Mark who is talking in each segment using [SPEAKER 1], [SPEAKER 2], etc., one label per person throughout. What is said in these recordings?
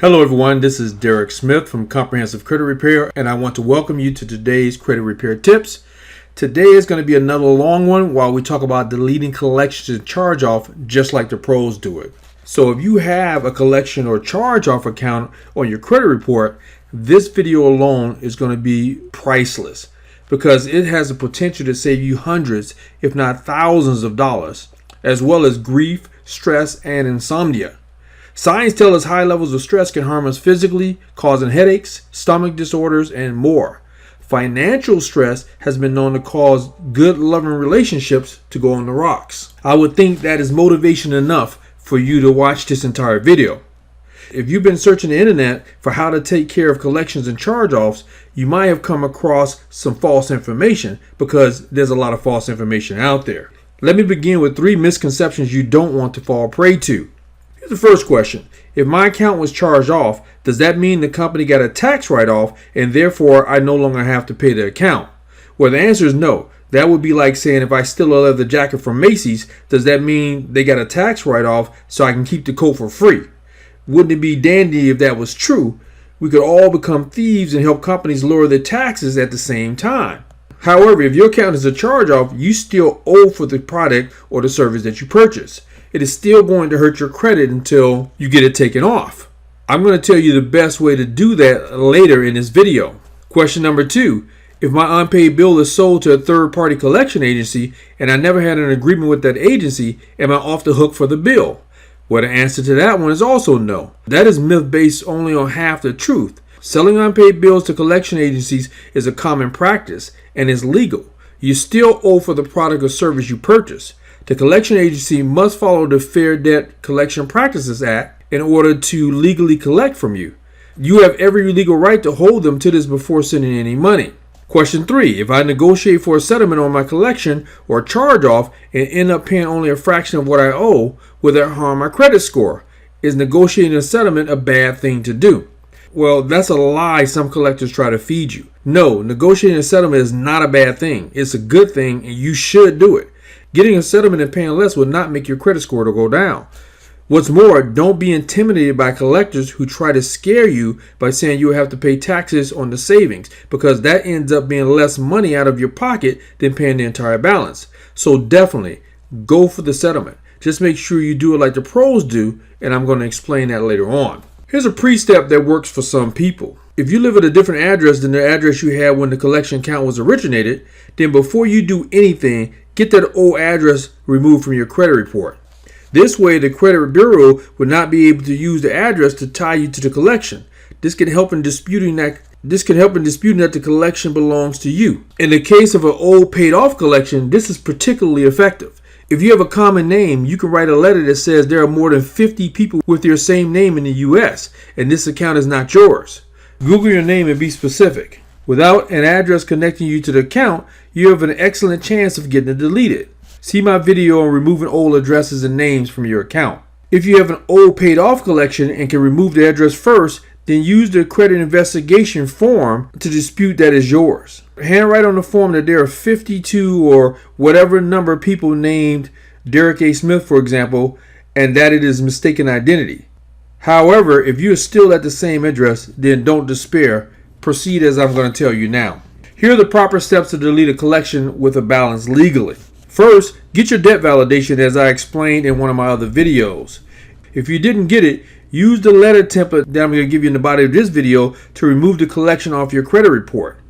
[SPEAKER 1] Hello everyone, this is Derek Smith from Comprehensive Credit Repair, and I want to welcome you to today's credit repair tips. Today is going to be another long one while we talk about deleting collections and charge-off just like the pros do it. So if you have a collection or charge-off account on your credit report, this video alone is going to be priceless because it has the potential to save you hundreds, if not thousands of dollars, as well as grief, stress, and insomnia. Science tells us high levels of stress can harm us physically, causing headaches, stomach disorders, and more. Financial stress has been known to cause good loving relationships to go on the rocks. I would think that is motivation enough for you to watch this entire video. If you've been searching the internet for how to take care of collections and charge-offs, you might have come across some false information because there's a lot of false information out there. Let me begin with 3 misconceptions you don't want to fall prey to. Here's the first question. If my account was charged off, does that mean the company got a tax write-off and therefore I no longer have to pay the account? Well, the answer is no. That would be like saying if I steal a leather jacket from Macy's, does that mean they got a tax write-off so I can keep the coat for free? Wouldn't it be dandy if that was true? We could all become thieves and help companies lower their taxes at the same time. However, if your account is a charge-off, you still owe for the product or the service that you purchased. It is still going to hurt your credit until you get it taken off. I'm going to tell you the best way to do that later in this video. Question number 2. If my unpaid bill is sold to a third-party collection agency and I never had an agreement with that agency, am I off the hook for the bill? Well, the answer to that one is also no. That is myth based only on half the truth. Selling unpaid bills to collection agencies is a common practice and is legal. You still owe for the product or service you purchase. The collection agency must follow the Fair Debt Collection Practices Act in order to legally collect from you. You have every legal right to hold them to this before sending any money. Question 3. If I negotiate for a settlement on my collection or charge-off and end up paying only a fraction of what I owe, will that harm my credit score? Is negotiating a settlement a bad thing to do? Well, that's a lie some collectors try to feed you. No, negotiating a settlement is not a bad thing. It's a good thing and you should do it. Getting a settlement and paying less will not make your credit score to go down. What's more, don't be intimidated by collectors who try to scare you by saying you'll have to pay taxes on the savings, because that ends up being less money out of your pocket than paying the entire balance. So definitely go for the settlement. Just make sure you do it like the pros do, and I'm going to explain that later on. Here's a pre-step that works for some people. If you live at a different address than the address you had when the collection account was originated, then before you do anything, get that old address removed from your credit report. This way, the credit bureau would not be able to use the address to tie you to the collection. This can help in disputing that the collection belongs to you. In the case of an old paid-off collection, this is particularly effective. If you have a common name, you can write a letter that says there are more than 50 people with your same name in the U.S., and this account is not yours. Google your name and be specific. Without an address connecting you to the account, you have an excellent chance of getting it deleted. See my video on removing old addresses and names from your account. If you have an old paid off collection and can remove the address first, then use the credit investigation form to dispute that is yours. Handwrite on the form that there are 52 or whatever number of people named Derek A. Smith, for example, and that it is mistaken identity. However, if you are still at the same address, then don't despair. Proceed as I'm going to tell you now. Here are the proper steps to delete a collection with a balance legally. First, get your debt validation as I explained in one of my other videos. If you didn't get it, use the letter template that I'm going to give you in the body of this video to remove the collection off your credit report.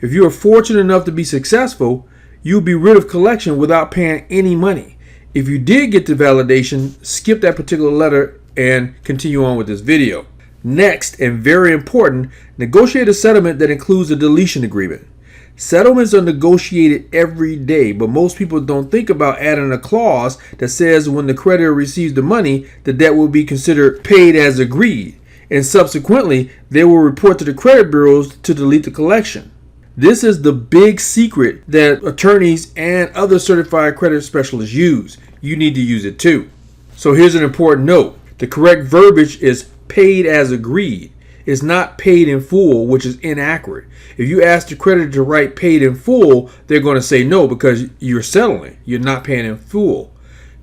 [SPEAKER 1] If you are fortunate enough to be successful, you'll be rid of collection without paying any money. If you did get the validation, skip that particular letter and continue on with this video. Next, and very important, negotiate a settlement that includes a deletion agreement. Settlements are negotiated every day, but most people don't think about adding a clause that says when the creditor receives the money, the debt will be considered paid as agreed, and subsequently, they will report to the credit bureaus to delete the collection. This is the big secret that attorneys and other certified credit specialists use. You need to use it too. So here's an important note. The correct verbiage is paid as agreed. It's not paid in full, which is inaccurate. If you ask the creditor to write paid in full, they're going to say no because you're settling. You're not paying in full.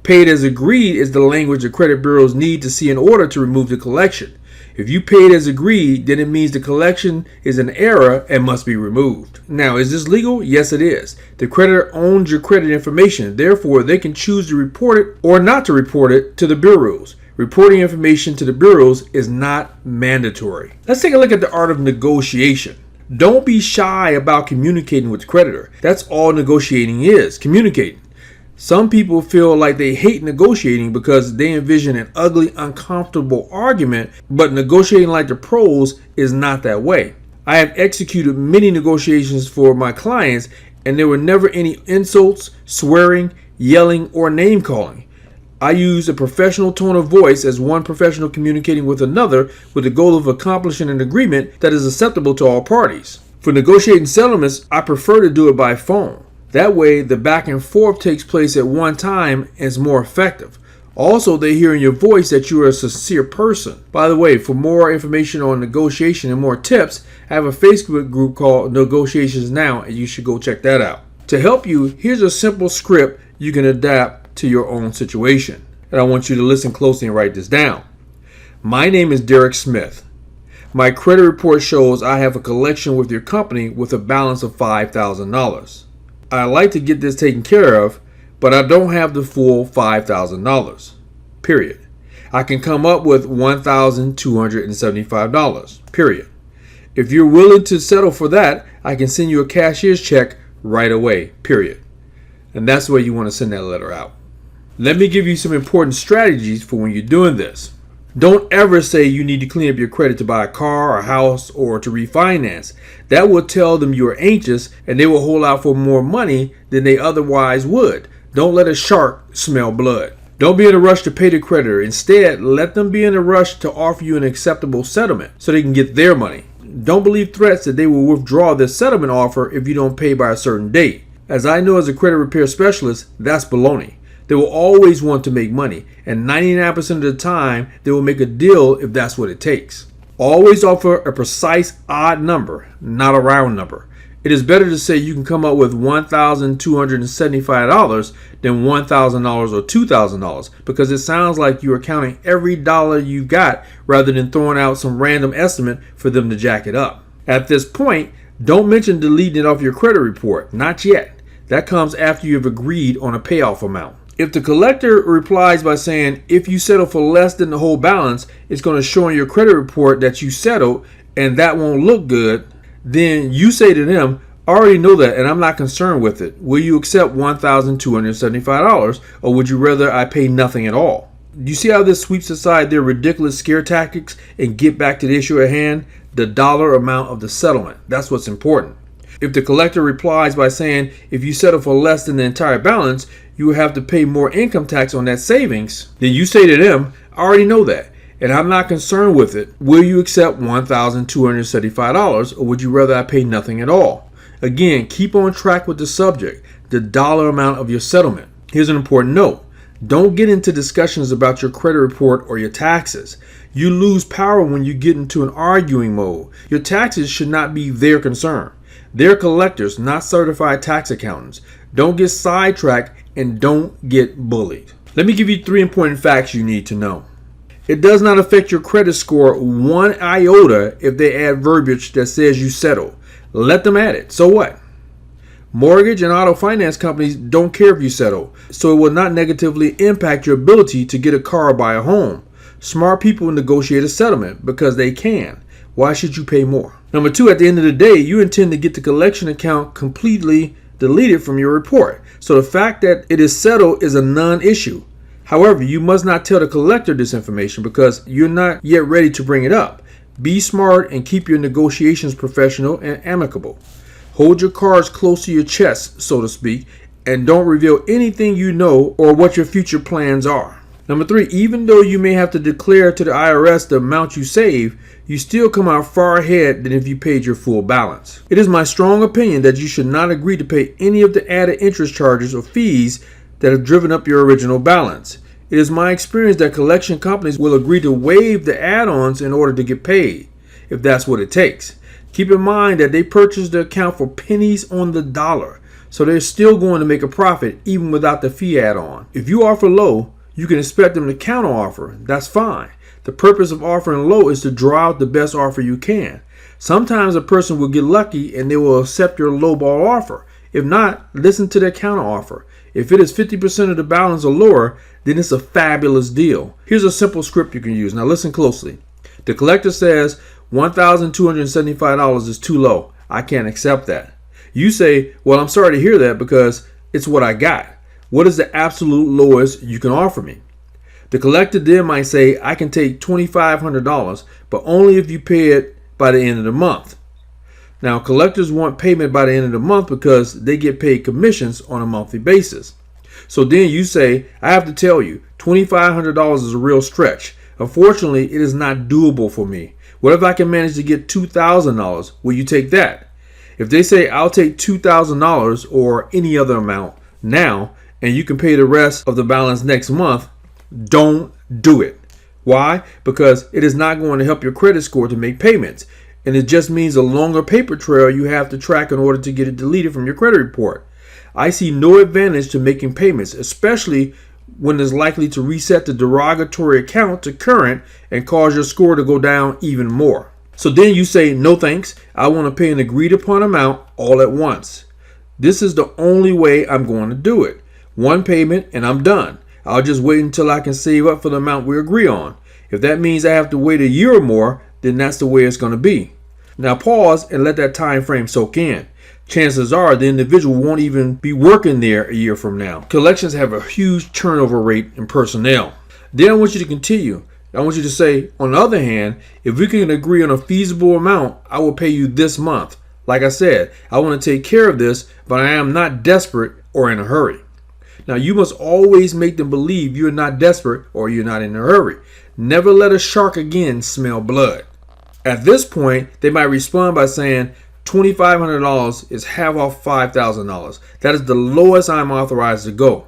[SPEAKER 1] Paid as agreed is the language the credit bureaus need to see in order to remove the collection. If you paid as agreed, then it means the collection is an error and must be removed. Now, is this legal? Yes, it is. The creditor owns your credit information. Therefore, they can choose to report it or not to report it to the bureaus. Reporting information to the bureaus is not mandatory. Let's take a look at the art of negotiation. Don't be shy about communicating with the creditor. That's all negotiating is, communicating. Some people feel like they hate negotiating because they envision an ugly, uncomfortable argument, but negotiating like the pros is not that way. I have executed many negotiations for my clients, and there were never any insults, swearing, yelling, or name calling. I use a professional tone of voice as one professional communicating with another with the goal of accomplishing an agreement that is acceptable to all parties. For negotiating settlements, I prefer to do it by phone. That way, the back and forth takes place at one time and is more effective. Also, they hear in your voice that you are a sincere person. By the way, for more information on negotiation and more tips, I have a Facebook group called Negotiations Now, and you should go check that out. To help you, here's a simple script you can adapt to your own situation. And I want you to listen closely and write this down. My name is Derek Smith. My credit report shows I have a collection with your company with a balance of $5,000. I like to get this taken care of, but I don't have the full $5,000. Period. I can come up with $1,275. Period. If you're willing to settle for that, I can send you a cashier's check right away. Period. And that's the way you want to send that letter out. Let me give you some important strategies for when you're doing this. Don't ever say you need to clean up your credit to buy a car, a house, or to refinance. That will tell them you're anxious and they will hold out for more money than they otherwise would. Don't let a shark smell blood. Don't be in a rush to pay the creditor. Instead, let them be in a rush to offer you an acceptable settlement so they can get their money. Don't believe threats that they will withdraw their settlement offer if you don't pay by a certain date. As I know as a credit repair specialist, that's baloney. They will always want to make money, and 99% of the time, they will make a deal if that's what it takes. Always offer a precise odd number, not a round number. It is better to say you can come up with $1,275 than $1,000 or $2,000 because it sounds like you are counting every dollar you got rather than throwing out some random estimate for them to jack it up. At this point, don't mention deleting it off your credit report. Not yet. That comes after you have agreed on a payoff amount. If the collector replies by saying, if you settle for less than the whole balance, it's going to show on your credit report that you settled and that won't look good, then you say to them, I already know that and I'm not concerned with it. Will you accept $1,275 or would you rather I pay nothing at all? Do you see how this sweeps aside their ridiculous scare tactics and get back to the issue at hand? The dollar amount of the settlement. That's what's important. If the collector replies by saying, if you settle for less than the entire balance, you will have to pay more income tax on that savings, then you say to them, I already know that, and I'm not concerned with it. Will you accept $1,275 or would you rather I pay nothing at all? Again, keep on track with the subject, the dollar amount of your settlement. Here's an important note. Don't get into discussions about your credit report or your taxes. You lose power when you get into an arguing mode. Your taxes should not be their concern. They're collectors, not certified tax accountants. Don't get sidetracked and don't get bullied. Let me give you 3 important facts you need to know. It does not affect your credit score one iota if they add verbiage that says you settle. Let them add it. So what? Mortgage and auto finance companies don't care if you settle, so it will not negatively impact your ability to get a car or buy a home. Smart people negotiate a settlement because they can. Why should you pay more? Number 2, at the end of the day, you intend to get the collection account completely deleted from your report. So the fact that it is settled is a non-issue. However, you must not tell the collector this information because you're not yet ready to bring it up. Be smart and keep your negotiations professional and amicable. Hold your cards close to your chest, so to speak, and don't reveal anything you know or what your future plans are. Number 3, even though you may have to declare to the IRS the amount you save, you still come out far ahead than if you paid your full balance. It is my strong opinion that you should not agree to pay any of the added interest charges or fees that have driven up your original balance. It is my experience that collection companies will agree to waive the add-ons in order to get paid, if that's what it takes. Keep in mind that they purchased the account for pennies on the dollar, so they're still going to make a profit even without the fee add-on. If you offer low, you can expect them to counteroffer. That's fine. The purpose of offering low is to draw out the best offer you can. Sometimes a person will get lucky and they will accept your lowball offer. If not, listen to their counter offer. If it is 50% of the balance or lower, then it's a fabulous deal. Here's a simple script you can use. Now listen closely. The collector says $1,275 is too low. I can't accept that. You say, well, I'm sorry to hear that because it's what I got. What is the absolute lowest you can offer me? The collector then might say, I can take $2,500, but only if you pay it by the end of the month. Now, collectors want payment by the end of the month because they get paid commissions on a monthly basis. So then you say, I have to tell you, $2,500 is a real stretch. Unfortunately, it is not doable for me. What if I can manage to get $2,000? Will you take that? If they say, I'll take $2,000 or any other amount now, and you can pay the rest of the balance next month, don't do it. Why? Because it is not going to help your credit score to make payments. And it just means a longer paper trail you have to track in order to get it deleted from your credit report. I see no advantage to making payments, especially when it's likely to reset the derogatory account to current and cause your score to go down even more. So then you say, no thanks, I want to pay an agreed upon amount all at once. This is the only way I'm going to do it. One payment and I'm done. I'll just wait until I can save up for the amount we agree on. If that means I have to wait a year or more, then that's the way it's going to be. Now pause and let that time frame soak in. Chances are the individual won't even be working there a year from now. Collections have a huge turnover rate in personnel. Then I want you to continue. I want you to say, on the other hand, if we can agree on a feasible amount, I will pay you this month. Like I said, I want to take care of this, but I am not desperate or in a hurry. Now, you must always make them believe you're not desperate or you're not in a hurry. Never let a shark again smell blood. At this point, they might respond by saying, $2,500 is half off $5,000. That is the lowest I'm authorized to go.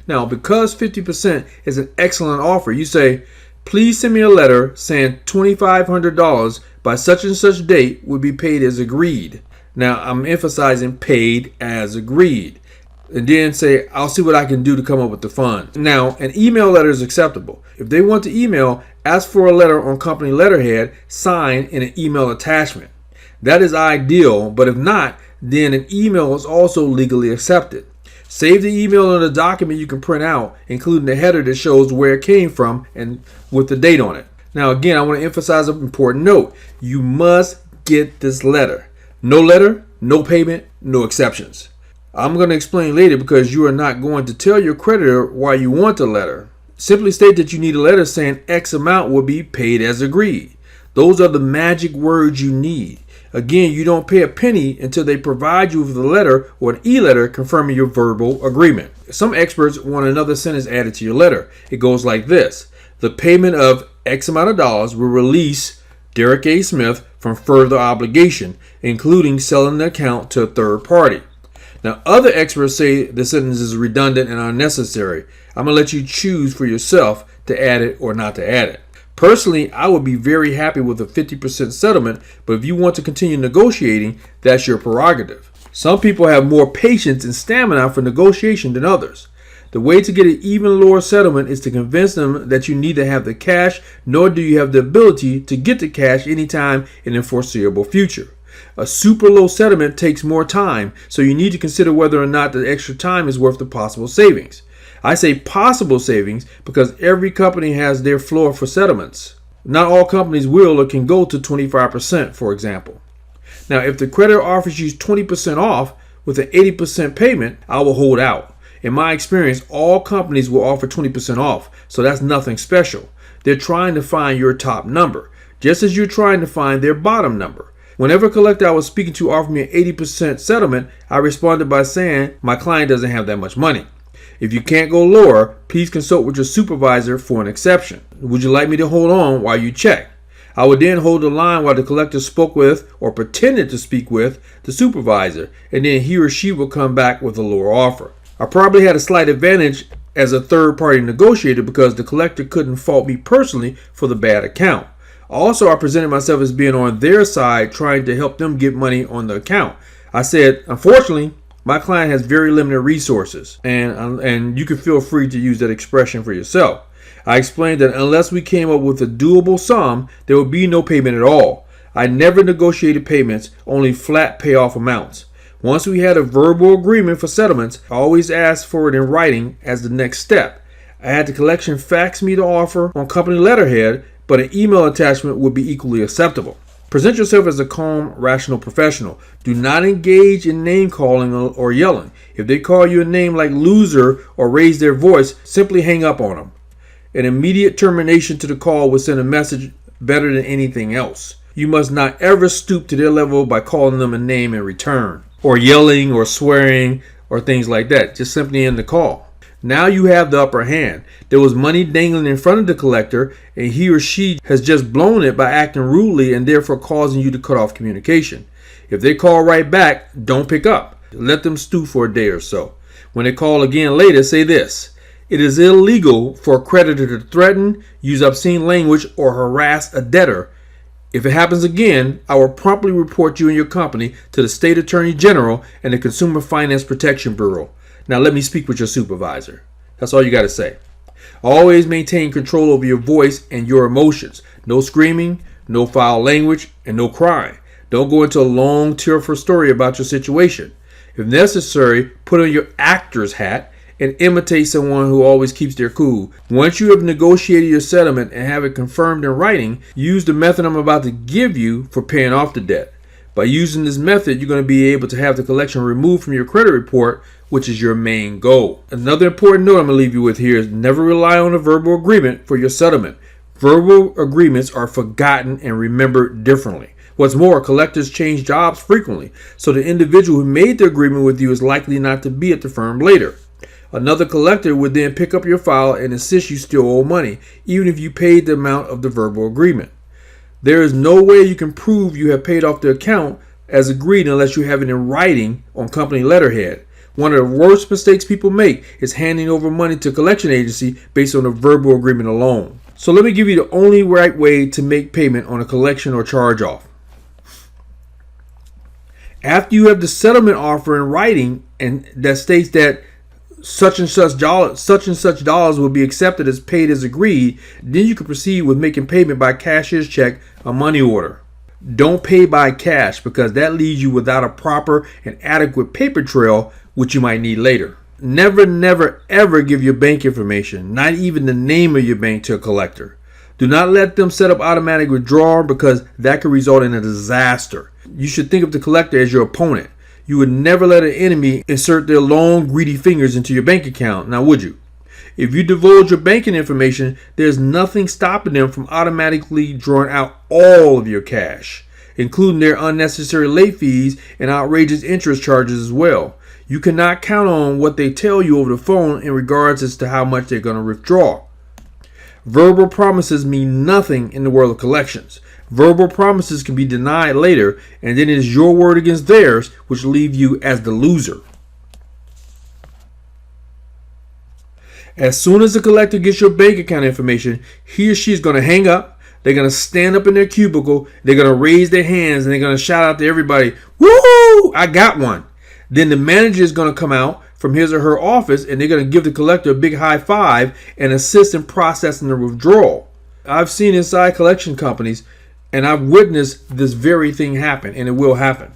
[SPEAKER 1] Now, because 50% is an excellent offer, you say, please send me a letter saying $2,500 by such and such date would be paid as agreed. Now, I'm emphasizing paid as agreed. And then say, I'll see what I can do to come up with the funds. Now, an email letter is acceptable. If they want to email, ask for a letter on company letterhead, signed in an email attachment. That is ideal, but if not, then an email is also legally accepted. Save the email in a document you can print out, including the header that shows where it came from and with the date on it. Now, again, I want to emphasize an important note. You must get this letter. No letter, no payment, no exceptions. I'm going to explain later because you are not going to tell your creditor why you want the letter. Simply state that you need a letter saying X amount will be paid as agreed. Those are the magic words you need. Again, you don't pay a penny until they provide you with a letter or an e-letter confirming your verbal agreement. Some experts want another sentence added to your letter. It goes like this. The payment of X amount of dollars will release Derek A. Smith from further obligation, including selling the account to a third party. Now, other experts say the sentence is redundant and unnecessary. I'm going to let you choose for yourself to add it or not to add it. Personally, I would be very happy with a 50% settlement, but if you want to continue negotiating, that's your prerogative. Some people have more patience and stamina for negotiation than others. The way to get an even lower settlement is to convince them that you neither have the cash nor do you have the ability to get the cash anytime in the foreseeable future. A super low settlement takes more time, so you need to consider whether or not the extra time is worth the possible savings. I say possible savings because every company has their floor for settlements. Not all companies will or can go to 25%, for example. Now, if the creditor offers you 20% off with an 80% payment, I will hold out. In my experience, all companies will offer 20% off, so that's nothing special. They're trying to find your top number, just as you're trying to find their bottom number. Whenever a collector I was speaking to offered me an 80% settlement, I responded by saying, my client doesn't have that much money. If you can't go lower, please consult with your supervisor for an exception. Would you like me to hold on while you check? I would then hold the line while the collector spoke with or pretended to speak with the supervisor, and then he or she would come back with a lower offer. I probably had a slight advantage as a third-party negotiator because the collector couldn't fault me personally for the bad account. Also, I presented myself as being on their side, trying to help them get money on the account. I said, unfortunately, my client has very limited resources, and you can feel free to use that expression for yourself. I explained that unless we came up with a doable sum, there would be no payment at all. I never negotiated payments, only flat payoff amounts. Once we had a verbal agreement for settlements, I always asked for it in writing as the next step. I had the collection fax me the offer on company letterhead, but an email attachment would be equally acceptable. Present yourself as a calm, rational professional. Do not engage in name calling or yelling. If they call you a name like loser or raise their voice, simply hang up on them. An immediate termination to the call will send a message better than anything else. You must not ever stoop to their level by calling them a name in return, or yelling or swearing or things like that. Just simply end the call. Now you have the upper hand. There was money dangling in front of the collector, and he or she has just blown it by acting rudely and therefore causing you to cut off communication. If they call right back, don't pick up. Let them stew for a day or so. When they call again later, say this: it is illegal for a creditor to threaten, use obscene language, or harass a debtor. If it happens again, I will promptly report you and your company to the State Attorney General and the Consumer Finance Protection Bureau. Now let me speak with your supervisor. That's all you got to say. Always maintain control over your voice and your emotions. No screaming, no foul language, and no crying. Don't go into a long, tearful story about your situation. If necessary, put on your actor's hat and imitate someone who always keeps their cool. Once you have negotiated your settlement and have it confirmed in writing, use the method I'm about to give you for paying off the debt. By using this method, you're going to be able to have the collection removed from your credit report, which is your main goal. Another important note I'm going to leave you with here is never rely on a verbal agreement for your settlement. Verbal agreements are forgotten and remembered differently. What's more, collectors change jobs frequently, so the individual who made the agreement with you is likely not to be at the firm later. Another collector would then pick up your file and insist you still owe money, even if you paid the amount of the verbal agreement. There is no way you can prove you have paid off the account as agreed unless you have it in writing on company letterhead. One of the worst mistakes people make is handing over money to a collection agency based on a verbal agreement alone. So let me give you the only right way to make payment on a collection or charge off. After you have the settlement offer in writing and that states that such and such dollars will be accepted as paid as agreed, then you can proceed with making payment by cashier's check or money order. Don't pay by cash because that leaves you without a proper and adequate paper trail, which you might need later. Never, ever give your bank information, not even the name of your bank, to a collector. Do not let them set up automatic withdrawal because that could result in a disaster. You should think of the collector as your opponent. You would never let an enemy insert their long, greedy fingers into your bank account, now would you? If you divulge your banking information, there's nothing stopping them from automatically drawing out all of your cash, including their unnecessary late fees and outrageous interest charges as well. You cannot count on what they tell you over the phone in regards as to how much they're going to withdraw. Verbal promises mean nothing in the world of collections. Verbal promises can be denied later, and then it is your word against theirs, which leave you as the loser. As soon as the collector gets your bank account information, he or she is going to hang up. They're going to stand up in their cubicle. They're going to raise their hands and they're going to shout out to everybody, "Woo! I got one." Then the manager is going to come out from his or her office and they're going to give the collector a big high five and assist in processing the withdrawal. I've seen inside collection companies and I've witnessed this very thing happen, and it will happen.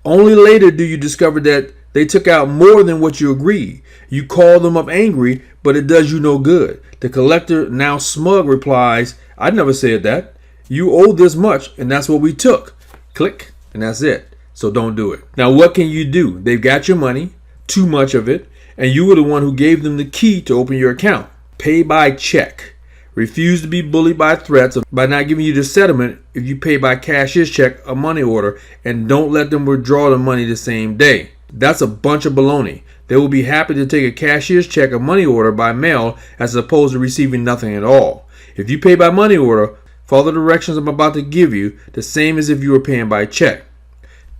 [SPEAKER 1] Only later do you discover that they took out more than what you agreed. You call them up angry, but it does you no good. The collector, now smug, replies, "I never said that. You owe this much, and that's what we took." Click, and that's it. So don't do it. Now, what can you do? They've got your money, too much of it, and you were the one who gave them the key to open your account. Pay by check. Refuse to be bullied by threats by not giving you the settlement if you pay by cashier's check or money order, and don't let them withdraw the money the same day. That's a bunch of baloney. They will be happy to take a cashier's check or money order by mail as opposed to receiving nothing at all. If you pay by money order, follow the directions I'm about to give you, the same as if you were paying by check.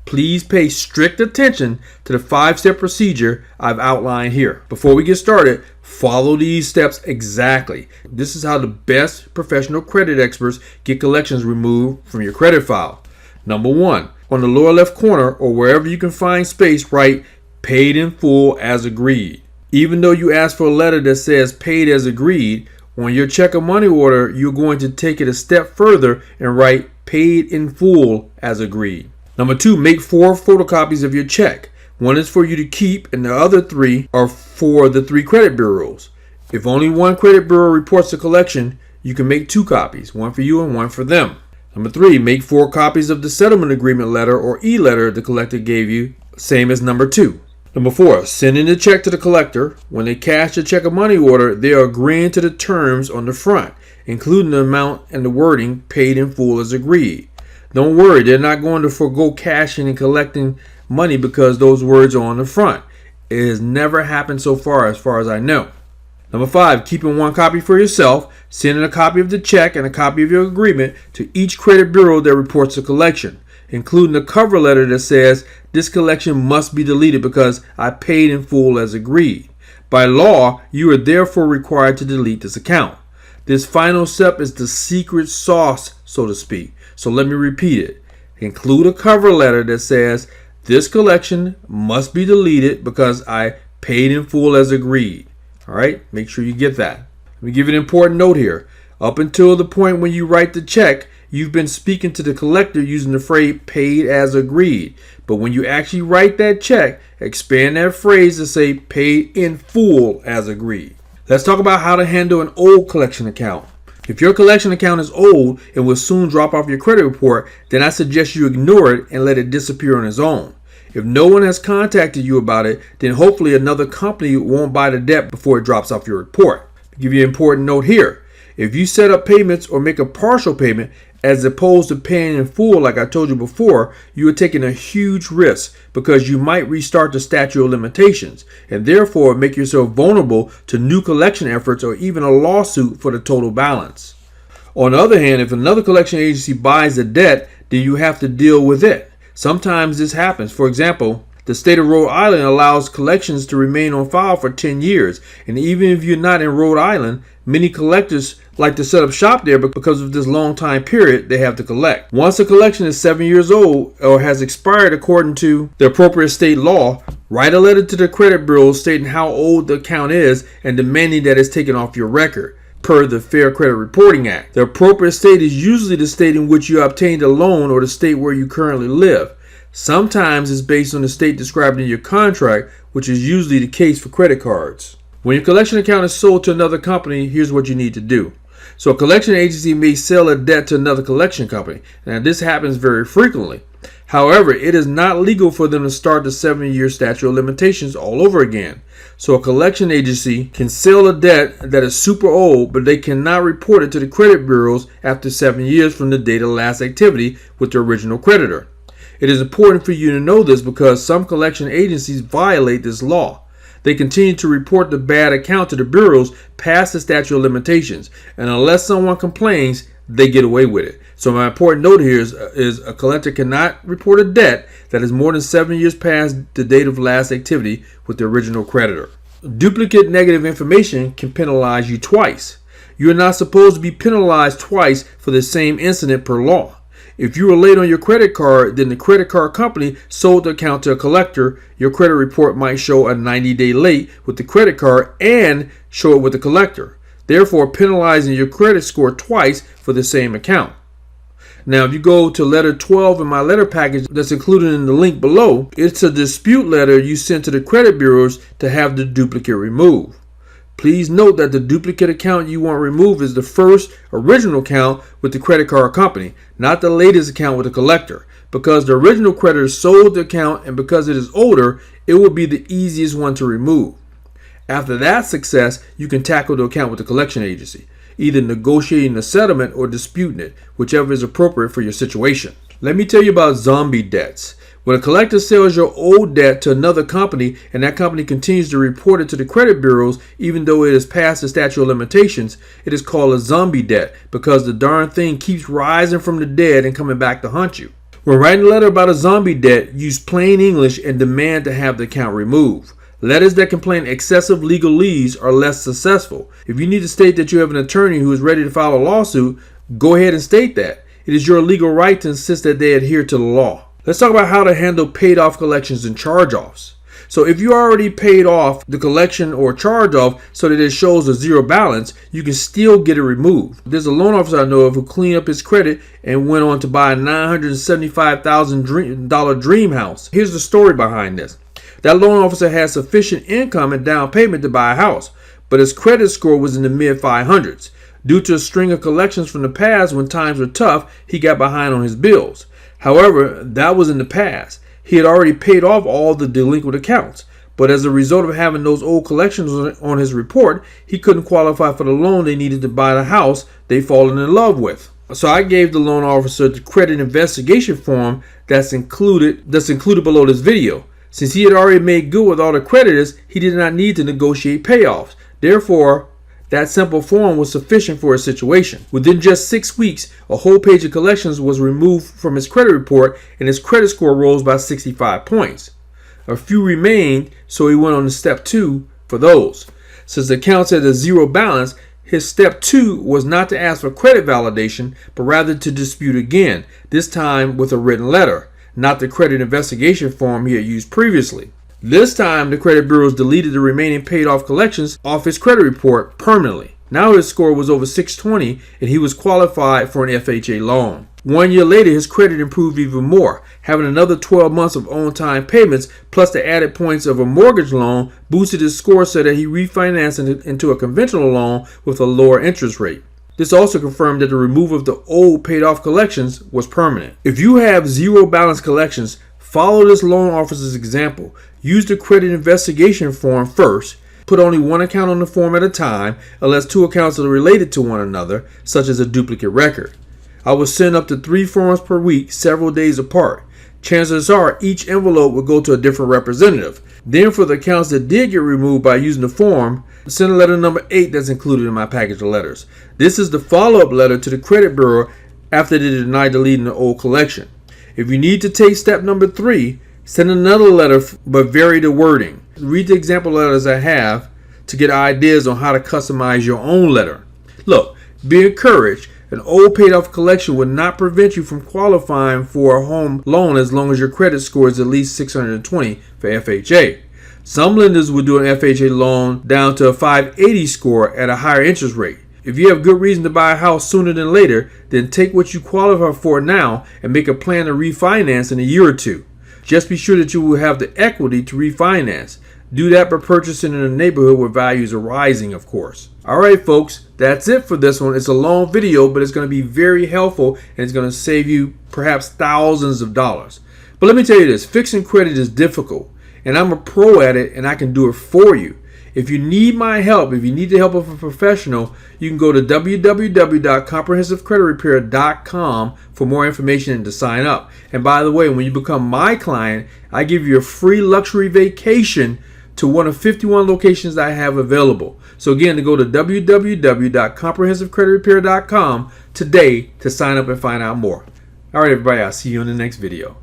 [SPEAKER 1] Please pay strict attention to the 5-step procedure I've outlined here. Before we get started, follow these steps exactly. This is how the best professional credit experts get collections removed from your credit file. Number 1, on the lower left corner or wherever you can find space, write "paid in full as agreed." Even though you ask for a letter that says "paid as agreed," On your check or money order, you're going to take it a step further and write paid in full as agreed. Number 2, make 4 photocopies of your check. One is for you to keep and the other 3 are for the 3 credit bureaus. If only one credit bureau reports the collection, you can make 2 copies, one for you and one for them. Number 3, make 4 copies of the settlement agreement letter or e-letter the collector gave you, same as number 2. Number 4, send in the check to the collector. When they cash the check or money order, they are agreeing to the terms on the front, including the amount and the wording paid in full as agreed. Don't worry, they're not going to forego cashing and collecting money because those words are on the front. It has never happened so far as I know. Number 5, keeping 1 copy for yourself, sending a copy of the check and a copy of your agreement to each credit bureau that reports the collection, including a cover letter that says this collection must be deleted because I paid in full as agreed. By law, you are therefore required to delete this account. This final step is the secret sauce, so to speak. So let me repeat it. Include a cover letter that says this collection must be deleted because I paid in full as agreed. All right, make sure you get that. Let me give you an important note here. Up until the point when you write the check, you've been speaking to the collector using the phrase paid as agreed. But when you actually write that check, expand that phrase to say paid in full as agreed. Let's talk about how to handle an old collection account. If your collection account is old and will soon drop off your credit report, then I suggest you ignore it and let it disappear on its own. If no one has contacted you about it, then hopefully another company won't buy the debt before it drops off your report. I'll give you an important note here. If you set up payments or make a partial payment as opposed to paying in full like I told you before, you are taking a huge risk because you might restart the statute of limitations and therefore make yourself vulnerable to new collection efforts or even a lawsuit for the total balance. On the other hand, if another collection agency buys the debt, then you have to deal with it. Sometimes this happens. For example, the state of Rhode Island allows collections to remain on file for 10 years. And even if you're not in Rhode Island, many collectors like to set up shop there because of this long time period they have to collect. Once a collection is 7 years old or has expired according to the appropriate state law, write a letter to the credit bureau stating how old the account is and demanding that it's taken off your record per the Fair Credit Reporting Act. The appropriate state is usually the state in which you obtained a loan or the state where you currently live. Sometimes it's based on the state described in your contract, which is usually the case for credit cards. When your collection account is sold to another company, here's what you need to do. So a collection agency may sell a debt to another collection company. Now this happens very frequently. However, it is not legal for them to start the 7-year statute of limitations all over again. So a collection agency can sell a debt that is super old, but they cannot report it to the credit bureaus after 7 years from the date of last activity with the original creditor. It is important for you to know this because some collection agencies violate this law. They continue to report the bad account to the bureaus past the statute of limitations, and unless someone complains, they get away with it. So my important note here is a collector cannot report a debt that is more than 7 years past the date of last activity with the original creditor. Duplicate negative information can penalize you twice. You are not supposed to be penalized twice for the same incident per law. If you were late on your credit card, then the credit card company sold the account to a collector. Your credit report might show a 90-day late with the credit card and show it with the collector, therefore penalizing your credit score twice for the same account. Now, if you go to letter 12 in my letter package that's included in the link below, it's a dispute letter you send to the credit bureaus to have the duplicate removed. Please note that the duplicate account you want removed is the first original account with the credit card company, not the latest account with the collector. Because the original creditor sold the account and because it is older, it will be the easiest one to remove. After that success, you can tackle the account with the collection agency, either negotiating a settlement or disputing it, whichever is appropriate for your situation. Let me tell you about zombie debts. When a collector sells your old debt to another company and that company continues to report it to the credit bureaus even though it is past the statute of limitations, it is called a zombie debt because the darn thing keeps rising from the dead and coming back to haunt you. When writing a letter about a zombie debt, use plain English and demand to have the account removed. Letters that contain excessive legalese are less successful. If you need to state that you have an attorney who is ready to file a lawsuit, go ahead and state that. It is your legal right to insist that they adhere to the law. Let's talk about how to handle paid off collections and charge-offs. So if you already paid off the collection or charge off so that it shows a zero balance, you can still get it removed. There's a loan officer I know of who cleaned up his credit and went on to buy a $975,000 dream house. Here's the story behind this. That loan officer had sufficient income and down payment to buy a house, but his credit score was in the mid 500s. Due to a string of collections from the past when times were tough, he got behind on his bills. However, that was in the past. He had already paid off all the delinquent accounts, but as a result of having those old collections on his report, he couldn't qualify for the loan they needed to buy the house they'd fallen in love with. So I gave the loan officer the credit investigation form that's included below this video. Since he had already made good with all the creditors, he did not need to negotiate payoffs. Therefore, that simple form was sufficient for his situation. Within just 6 weeks, a whole page of collections was removed from his credit report and his credit score rose by 65 points. A few remained, so he went on to step 2 for those. Since the accounts had a zero balance, his step 2 was not to ask for credit validation, but rather to dispute again, this time with a written letter, not the credit investigation form he had used previously. This time, the credit bureaus deleted the remaining paid off collections off his credit report permanently. Now his score was over 620 and he was qualified for an FHA loan. 1 year later, his credit improved even more. Having another 12 months of on-time payments plus the added points of a mortgage loan boosted his score so that he refinanced into a conventional loan with a lower interest rate. This also confirmed that the removal of the old paid off collections was permanent. If you have zero balance collections, follow this loan officer's example. Use the credit investigation form first. Put only one account on the form at a time unless 2 accounts are related to one another, such as a duplicate record. I would send up to 3 forms per week, several days apart. Chances are each envelope will go to a different representative. Then for the accounts that did get removed by using the form, send a letter number 8 that's included in my package of letters. This is the follow-up letter to the credit bureau after they denied deleting the old collection. If you need to take step number 3, send another letter but vary the wording. Read the example letters I have to get ideas on how to customize your own letter. Look, be encouraged. An old paid off collection would not prevent you from qualifying for a home loan as long as your credit score is at least 620 for FHA. Some lenders will do an FHA loan down to a 580 score at a higher interest rate. If you have good reason to buy a house sooner than later, then take what you qualify for now and make a plan to refinance in a year or 2. Just be sure that you will have the equity to refinance. Do that by purchasing in a neighborhood where values are rising, of course. Alright folks, that's it for this one. It's a long video, but it's going to be very helpful and it's going to save you perhaps thousands of dollars. But let me tell you this, fixing credit is difficult and I'm a pro at it and I can do it for you. If you need my help, if you need the help of a professional, you can go to www.comprehensivecreditrepair.com for more information and to sign up. And by the way, when you become my client, I give you a free luxury vacation to one of 51 locations I have available. So again, to go to www.comprehensivecreditrepair.com today to sign up and find out more. All right, everybody, I'll see you in the next video.